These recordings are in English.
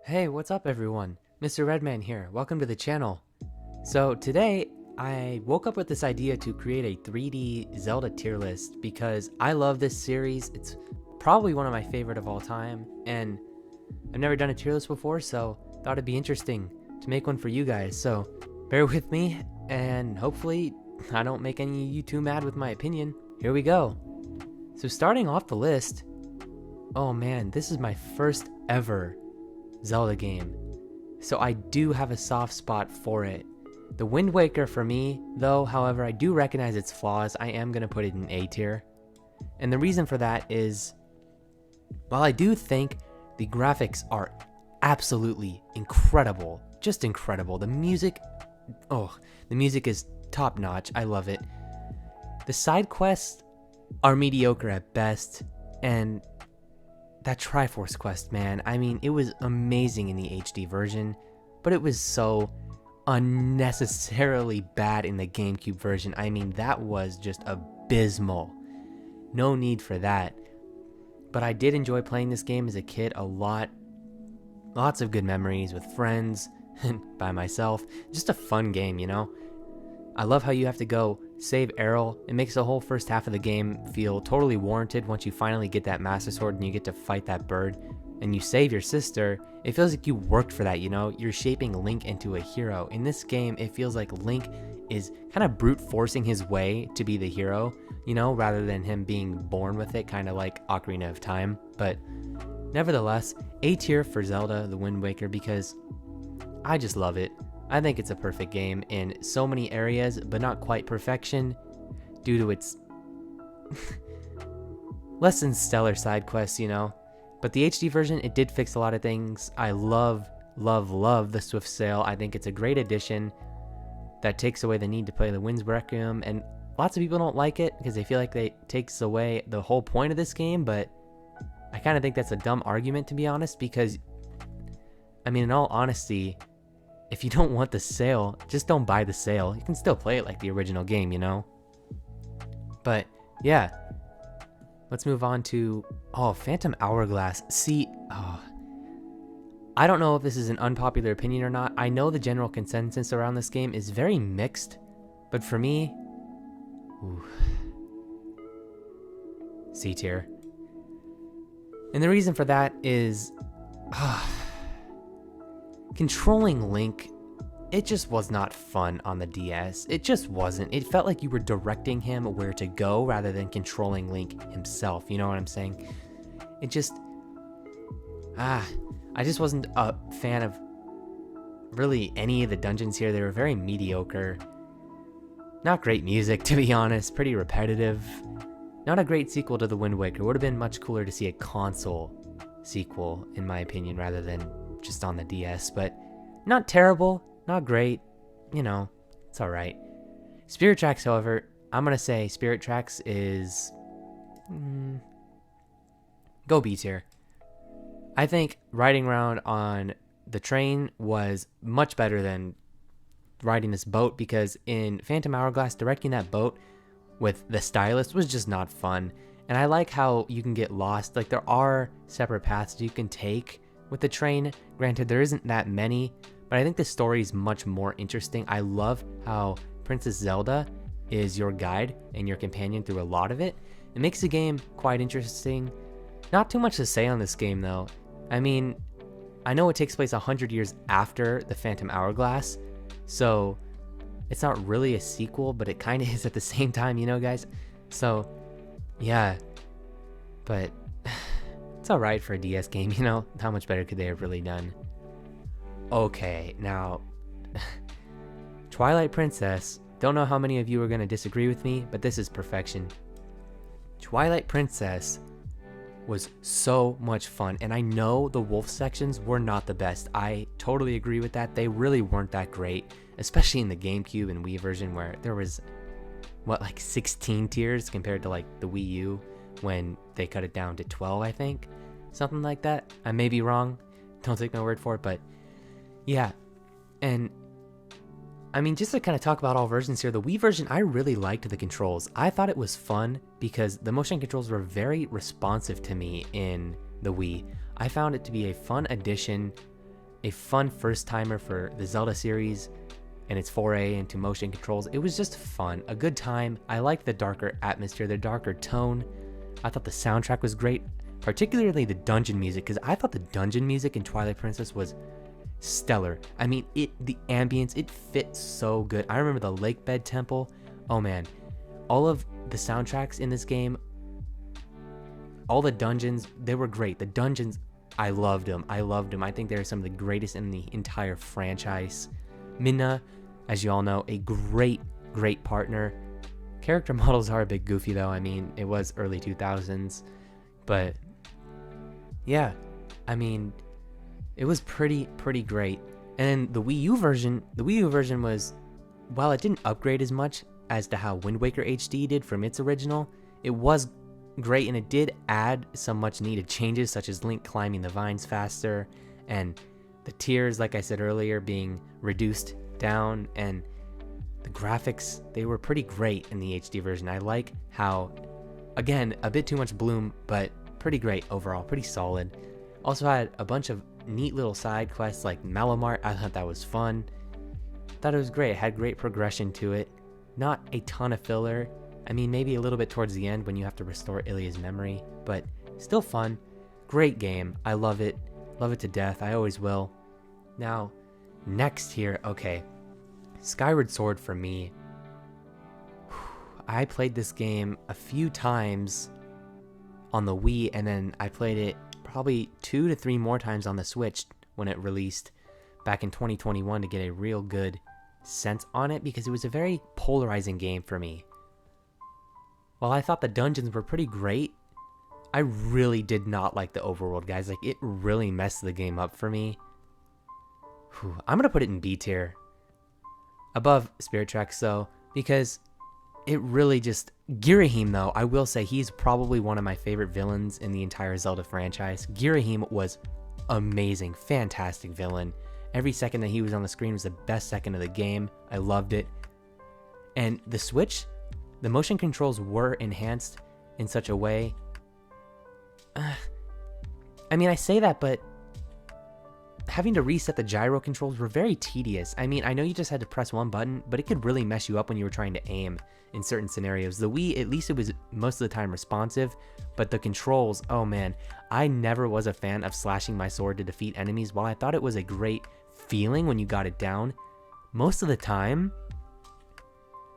Hey, what's up everyone? Mr. Redman here. Welcome to the channel. So today, I woke up with this idea to create a 3D Zelda tier list because I love this series. It's probably one of my favorite of all time, and I've never done a tier list before, so thought it'd be interesting to make one for you guys. So bear with me, and hopefully I don't make any of you too mad with my opinion. Here we go. So starting off the list, oh man, this is my first ever Zelda game, so I do have a soft spot for it. The Wind Waker for me, though, however, I do recognize its flaws. I am going to put it in A tier. And the reason for that is, while I do think the graphics are absolutely incredible, just incredible, the music is top notch. I love it. The side quests are mediocre at best, and that Triforce quest, man, I mean, it was amazing in the HD version, but it was so unnecessarily bad in the GameCube version. I mean, that was just abysmal. No need for that. But I did enjoy playing this game as a kid a lot. Lots of good memories with friends and by myself. Just a fun game, you know? I love how you have to go save Errol. It makes the whole first half of the game feel totally warranted once you finally get that Master Sword and you get to fight that bird and you save your sister. It feels like you worked for that, you know? You're shaping Link into a hero. In this game, it feels like Link is kind of brute forcing his way to be the hero, you know, rather than him being born with it, kind of like Ocarina of Time. But nevertheless, A tier for Zelda The Wind Waker because I just love it. I think it's a perfect game in so many areas, but not quite perfection due to its less than stellar side quests, you know. But the HD version, it did fix a lot of things. I love the Swift Sail. I think it's a great addition that takes away the need to play the Wind's Requiem, and lots of people don't like it because they feel like it takes away the whole point of this game, but I kind of think that's a dumb argument, to be honest, because, I mean, in all honesty, if you don't want the sail, just don't buy the sail. You can still play it like the original game, you know? But, yeah. Let's move on to, Phantom Hourglass. See, I don't know if this is an unpopular opinion or not. I know the general consensus around this game is very mixed, but for me, C tier. And the reason for that is, controlling Link, it just was not fun on the DS. It just wasn't. It felt like you were directing him where to go rather than controlling Link himself. You know what I'm saying? It just, I just wasn't a fan of really any of the dungeons here. They were very mediocre. Not great music, to be honest. Pretty repetitive. Not a great sequel to The Wind Waker. Would have been much cooler to see a console sequel, in my opinion, rather than just on the DS, but not terrible, not great, you know, it's alright. Spirit Tracks, however, I'm gonna say Spirit Tracks is go B tier. I think riding around on the train was much better than riding this boat, because in Phantom Hourglass, directing that boat with the stylus was just not fun. And I like how you can get lost. Like, there are separate paths you can take with the train. Granted, there isn't that many, but I think the story is much more interesting. I love how Princess Zelda is your guide and your companion through a lot of it. It makes the game quite interesting. Not too much to say on this game, though. I mean, I know it takes place 100 years after the Phantom Hourglass, so it's not really a sequel, but it kind of is at the same time, you know, guys? So, yeah, but it's alright for a DS game, you know? How much better could they have really done? Okay, now, Twilight Princess. Don't know how many of you are going to disagree with me, but this is perfection. Twilight Princess was so much fun, and I know the wolf sections were not the best. I totally agree with that. They really weren't that great, especially in the GameCube and Wii version, where there was, what, like 16 tiers compared to like the Wii U when they cut it down to 12, I think. Something like that. I may be wrong. Don't take my word for it, but yeah. And I mean, just to kind of talk about all versions here, the Wii version, I really liked the controls. I thought it was fun because the motion controls were very responsive to me in the Wii. I found it to be a fun addition a fun first timer for the Zelda series and its foray into motion controls. It was just fun, a good time. I liked the darker atmosphere, the darker tone. I thought the soundtrack was great, particularly the dungeon music, because I thought the dungeon music in Twilight Princess was stellar. I mean, the ambience, it fit so good. I remember the lake bed temple. Oh man, all of the soundtracks in this game, all the dungeons, they were great. The dungeons, I loved them. I think they're some of the greatest in the entire franchise. Minna, as you all know, a great partner. Character models are a bit goofy though. I mean, it was early 2000s, but yeah, I mean, it was pretty great. And the Wii U version was, while it didn't upgrade as much as to how Wind Waker HD did from its original, it was great, and it did add some much needed changes, such as Link climbing the vines faster, and the tears, like I said earlier, being reduced down, and the graphics, they were pretty great in the HD version. I like how, again, a bit too much bloom, but pretty great overall, pretty solid. Also had a bunch of neat little side quests like Malamart. I thought that was fun. Thought it was great. It had great progression to it. Not a ton of filler. I mean, maybe a little bit towards the end when you have to restore Ilya's memory, but still fun. Great game. I love it. Love it to death. I always will. Now, next here, okay. Skyward Sword for me. I played this game a few times on the Wii, and then I played it probably 2 to 3 more times on the Switch when it released back in 2021 to get a real good sense on it, because it was a very polarizing game for me. While I thought the dungeons were pretty great, I really did not like the overworld, guys. Like, it really messed the game up for me. I'm gonna put it in B tier. Above Spirit Tracks, though, because it really just... Girahim, though, I will say he's probably one of my favorite villains in the entire Zelda franchise. Girahim was amazing, fantastic villain. Every second that he was on the screen was the best second of the game. I loved it. And the Switch, the motion controls were enhanced in such a way. I mean, I say that, but having to reset the gyro controls were very tedious. I mean, I know you just had to press one button, but it could really mess you up when you were trying to aim in certain scenarios. The Wii, at least it was most of the time responsive, but the controls, oh man, I never was a fan of slashing my sword to defeat enemies. While I thought it was a great feeling when you got it down, most of the time,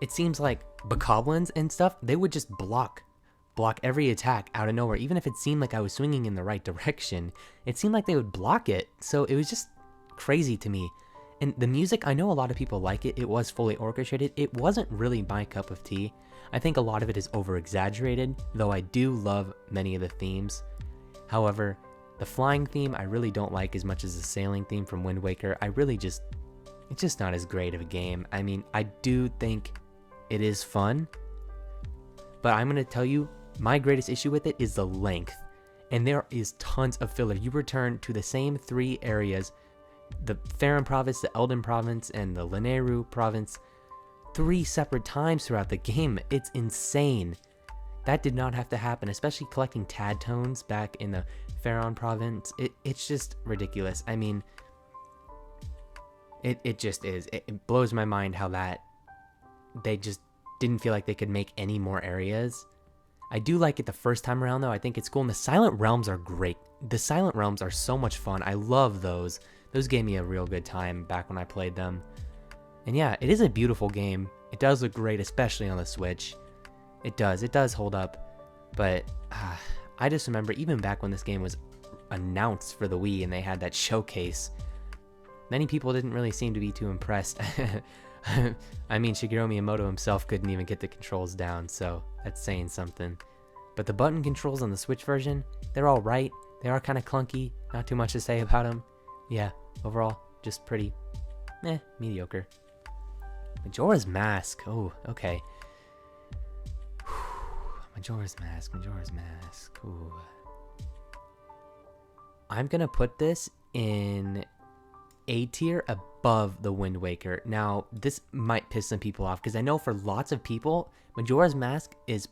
it seems like bokoblins and stuff, they would just block every attack out of nowhere. Even if it seemed like I was swinging in the right direction, it seemed like they would block it. So it was just crazy to me. And the music, I know a lot of people like it. It was fully orchestrated. It wasn't really my cup of tea. I think a lot of it is over-exaggerated, though I do love many of the themes. However, the flying theme I really don't like as much as the sailing theme from Wind Waker. It's just not as great of a game. I mean, I do think it is fun, but I'm going to tell you, my greatest issue with it is the length. And there is tons of filler. You return to the same 3 areas, the Faron province, the Eldin province, and the Lanayru province, 3 separate times throughout the game. It's insane. That did not have to happen, especially collecting Tad Tones back in the Faron province. It's just ridiculous. I mean, it just is. It blows my mind how that they just didn't feel like they could make any more areas. I do like it the first time around, though. I think it's cool. And the Silent Realms are great. The Silent Realms are so much fun. I love those. Those gave me a real good time back when I played them. And yeah, it is a beautiful game. It does look great, especially on the Switch. It does hold up. But I just remember even back when this game was announced for the Wii and they had that showcase, many people didn't really seem to be too impressed. I mean, Shigeru Miyamoto himself couldn't even get the controls down, so that's saying something. But the button controls on the Switch version, they're all right. They are kind of clunky. Not too much to say about them. Yeah, overall, just pretty, mediocre. Majora's Mask. Oh, okay. Majora's Mask. Ooh. I'm gonna put this in A tier above the Wind Waker. Now, this might piss some people off because I know for lots of people, Majora's Mask is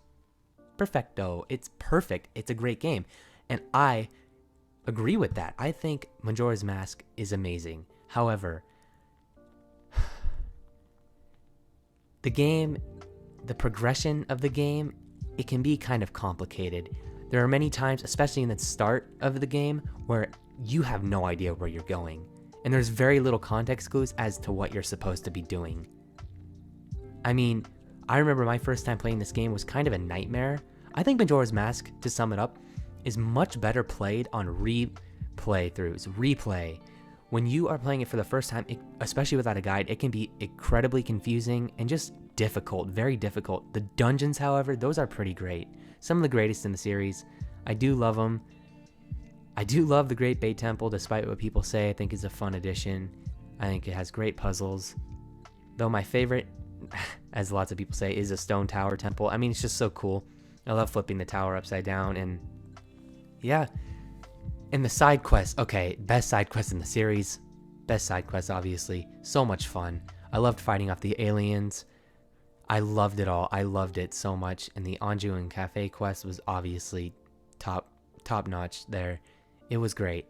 perfecto. It's perfect. It's a great game. And I agree with that. I think Majora's Mask is amazing. However, the game, the progression of the game, it can be kind of complicated. There are many times, especially in the start of the game, where you have no idea where you're going. And there's very little context clues as to what you're supposed to be doing. I mean, I remember my first time playing this game was kind of a nightmare. I think Majora's Mask, to sum it up, is much better played on replay. When you are playing it for the first time, especially without a guide, it can be incredibly confusing and just difficult, very difficult. The dungeons, however, those are pretty great. Some of the greatest in the series. I do love them. I do love the Great Bay Temple, despite what people say. I think it's a fun addition. I think it has great puzzles. Though my favorite, as lots of people say, is a stone tower temple. I mean, it's just so cool. I love flipping the tower upside down, and yeah. And the side quests, okay, best side quest in the series. Best side quest, obviously. So much fun. I loved fighting off the aliens. I loved it all. I loved it so much. And the Anju and Cafe quest was obviously top notch there. It was great.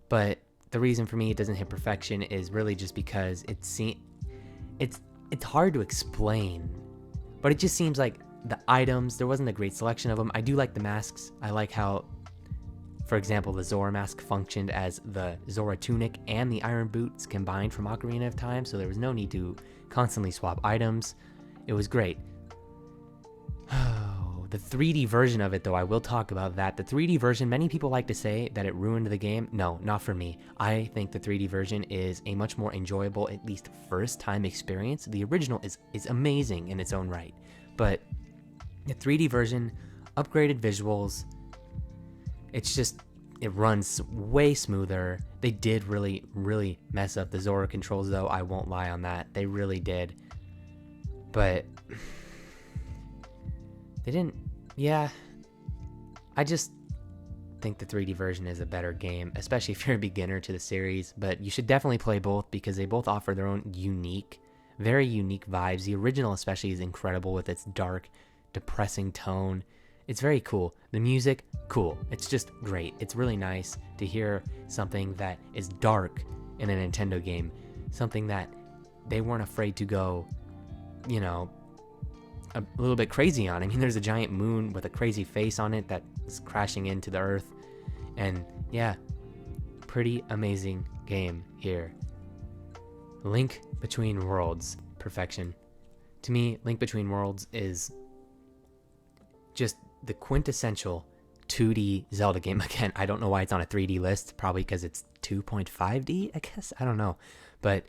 But the reason for me it doesn't hit perfection is really just because it's hard to explain. But it just seems like the items, there wasn't a great selection of them. I do like the masks. I like how, for example, the Zora mask functioned as the Zora tunic and the iron boots combined from Ocarina of Time, so there was no need to constantly swap items. It was great. Oh, the 3D version of it, though, I will talk about that. The 3D version, many people like to say that it ruined the game. No, not for me. I think the 3D version is a much more enjoyable, at least first-time experience. The original is amazing in its own right, but the 3D version, upgraded visuals, it runs way smoother. They did really, really mess up the Zora controls, though. I won't lie on that. They really did. But they didn't, yeah. I just think the 3D version is a better game, especially if you're a beginner to the series. But you should definitely play both because they both offer their own very unique vibes. The original especially is incredible with its dark, depressing tone. It's very cool. The music, cool. It's just great. It's really nice to hear something that is dark in a Nintendo game. Something that they weren't afraid to go, you know, a little bit crazy on. I mean, there's a giant moon with a crazy face on it that is crashing into the earth. And yeah, pretty amazing game here. Link Between Worlds, perfection. To me, Link Between Worlds is just the quintessential 2D Zelda game. Again, I don't know why it's on a 3D list, probably because it's 2.5D, I guess, I don't know. But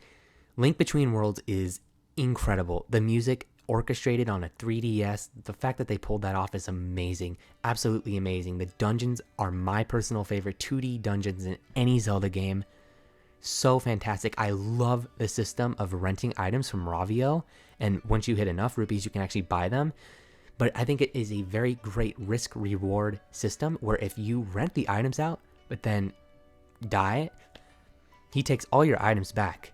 Link Between Worlds is incredible. The music orchestrated on a 3DS, the fact that they pulled that off is amazing, absolutely amazing. The dungeons are my personal favorite 2D dungeons in any Zelda game. So fantastic. I love the system of renting items from Ravio, and once you hit enough rupees, you can actually buy them. But I think it is a very great risk-reward system where if you rent the items out, but then die, he takes all your items back.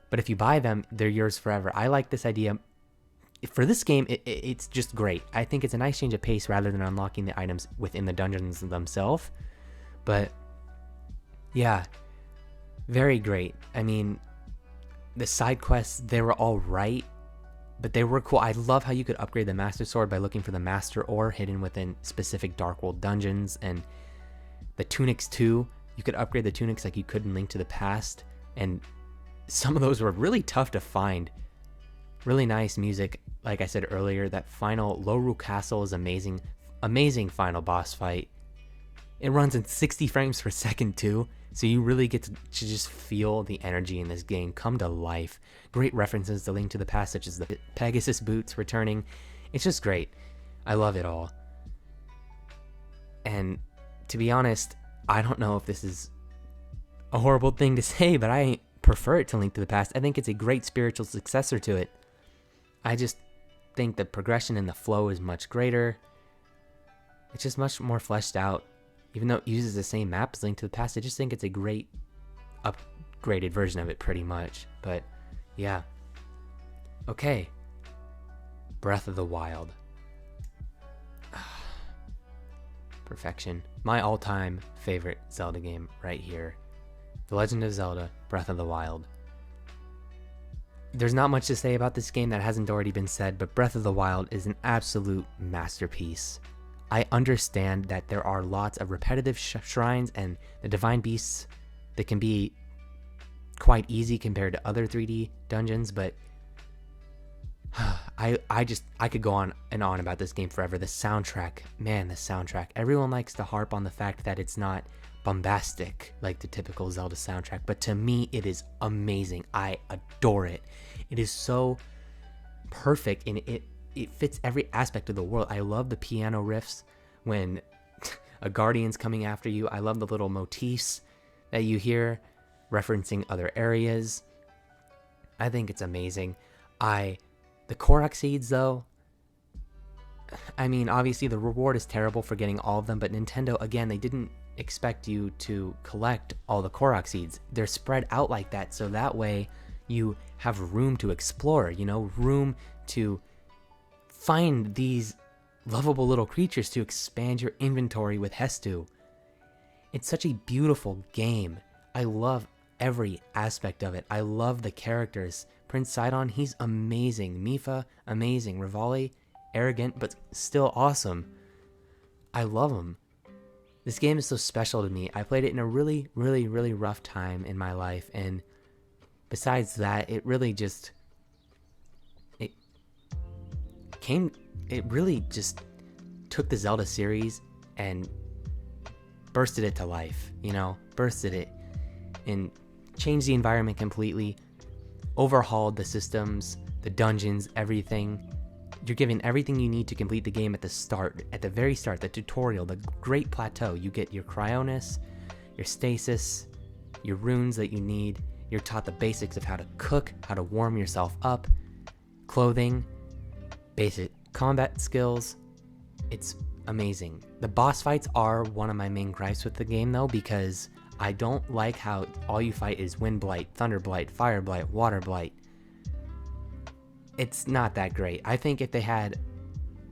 But if you buy them, they're yours forever. I like this idea. For this game, it's just great. I think it's a nice change of pace rather than unlocking the items within the dungeons themselves. But yeah, very great. I mean, the side quests, they were all right, but they were cool. I love how you could upgrade the Master Sword by looking for the Master Ore hidden within specific Dark World dungeons. And the tunics too. You could upgrade the tunics like you could in Link to the Past. And some of those were really tough to find. Really nice music. Like I said earlier, that final Loru Castle is amazing. Amazing final boss fight. It runs in 60 frames per second too. So you really get to just feel the energy in this game come to life. Great references to Link to the Past, such as the Pegasus boots returning. It's just great. I love it all. And to be honest, I don't know if this is a horrible thing to say, but I prefer it to Link to the Past. I think it's a great spiritual successor to it. I just think the progression and the flow is much greater. It's just much more fleshed out. Even though it uses the same map as Link to the Past, I just think it's a great upgraded version of it pretty much. But yeah. Okay. Breath of the Wild. Perfection. My all-time favorite Zelda game right here. The Legend of Zelda, Breath of the Wild. There's not much to say about this game that hasn't already been said, but Breath of the Wild is an absolute masterpiece. I understand that there are lots of repetitive shrines and the divine beasts that can be quite easy compared to other 3D dungeons, but I could go on and on about this game forever. The soundtrack, man, the soundtrack. Everyone likes to harp on the fact that it's not bombastic like the typical Zelda soundtrack, but to me it is amazing. I adore it. It is so perfect and it fits every aspect of the world. I love the piano riffs when a guardian's coming after you. I love the little motifs that you hear referencing other areas. I think it's amazing. The Korok seeds though, I mean, obviously the reward is terrible for getting all of them, but Nintendo, again, they didn't expect you to collect all the Korok seeds. They're spread out like that, so that way you have room to explore, room to find these lovable little creatures to expand your inventory with Hestu. It's such a beautiful game. I love every aspect of it. I love the characters. Prince Sidon, he's amazing. Mipha, amazing. Rivali, arrogant, but still awesome. I love him. This game is so special to me. I played it in a really, really, really rough time in my life, and besides that, it really just took the Zelda series and bursted it to life, bursted it and changed the environment completely, overhauled the systems, the dungeons, everything. You're given everything you need to complete the game at the very start, the tutorial, the great plateau. You get your cryonis, your stasis, your runes that you need. You're taught the basics of how to cook, how to warm yourself up, clothing, basic combat skills. It's amazing. The boss fights are one of my main gripes with the game though, because I don't like how all you fight is Wind Blight, Thunder Blight, Fire Blight, Water Blight. It's not that great. I think if they had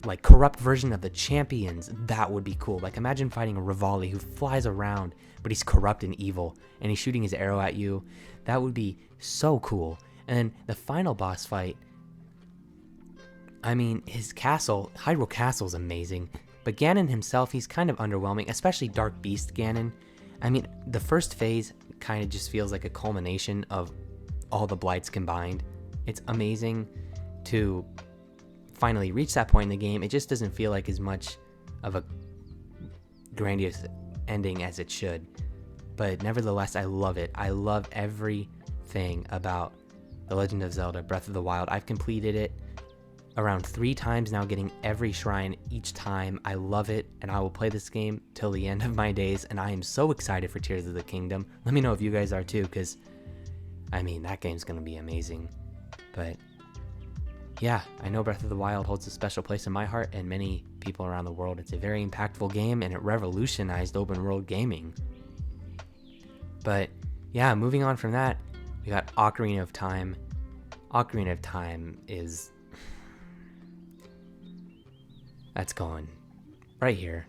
like corrupt version of the champions, that would be cool. Like imagine fighting a Rivali who flies around, but he's corrupt and evil, and he's shooting his arrow at you. That would be so cool. And then the final boss fight, I mean, his castle, Hyrule Castle is amazing, but Ganon himself, he's kind of underwhelming, especially Dark Beast Ganon. I mean, the first phase kind of just feels like a culmination of all the blights combined. It's amazing to finally reach that point in the game. It just doesn't feel like as much of a grandiose ending as it should. But nevertheless, I love it. I love everything about The Legend of Zelda Breath of the Wild. I've completed it around 3 times now, getting every shrine each time. I love it, and I will play this game till the end of my days, and I am so excited for Tears of the Kingdom. Let me know if you guys are too, because, I mean, that game's going to be amazing. But, yeah, I know Breath of the Wild holds a special place in my heart and many people around the world. It's a very impactful game, and it revolutionized open-world gaming. But, yeah, moving on from that, we got Ocarina of Time. Ocarina of Time is... that's going right here.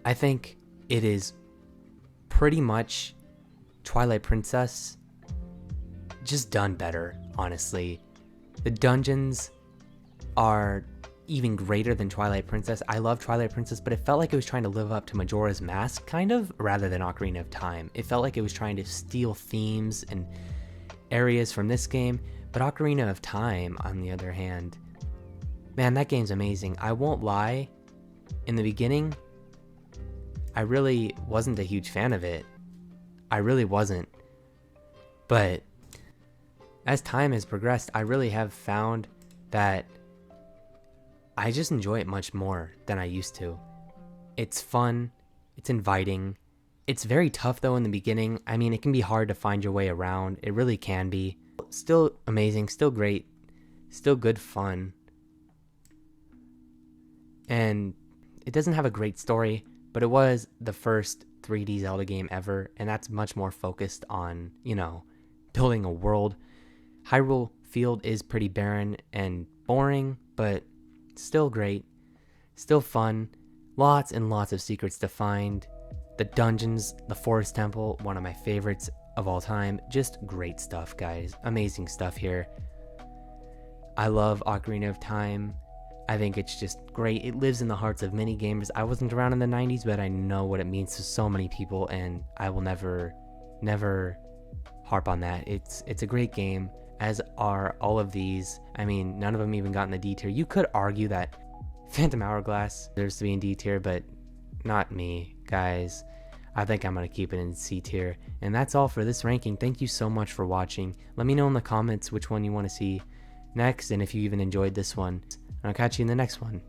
I think it is pretty much Twilight Princess, just done better, honestly. The dungeons are even greater than Twilight Princess. I love Twilight Princess, but it felt like it was trying to live up to Majora's Mask, kind of, rather than Ocarina of Time. It felt like it was trying to steal themes and areas from this game, but Ocarina of Time, on the other hand, man, that game's amazing. I won't lie, in the beginning, I really wasn't a huge fan of it. I really wasn't. But as time has progressed, I really have found that I just enjoy it much more than I used to. It's fun, it's inviting. It's very tough though in the beginning. I mean, it can be hard to find your way around. It really can be. Still amazing, still great, still good fun. And it doesn't have a great story, but it was the first 3D Zelda game ever, and that's much more focused on, building a world. Hyrule Field is pretty barren and boring, but still great, still fun. Lots and lots of secrets to find. The dungeons, the Forest Temple, one of my favorites of all time. Just great stuff, guys. Amazing stuff here. I love Ocarina of Time. I think it's just great. It lives in the hearts of many gamers. I wasn't around in the 90s, but I know what it means to so many people, and I will never harp on that. It's a great game, as are all of these. I mean, none of them even got in the D tier. You could argue that Phantom Hourglass deserves to be in D tier, but not me, guys. I think I'm going to keep it in C tier. And that's all for this ranking. Thank you so much for watching. Let me know in the comments which one you want to see next, and if you even enjoyed this one. And I'll catch you in the next one.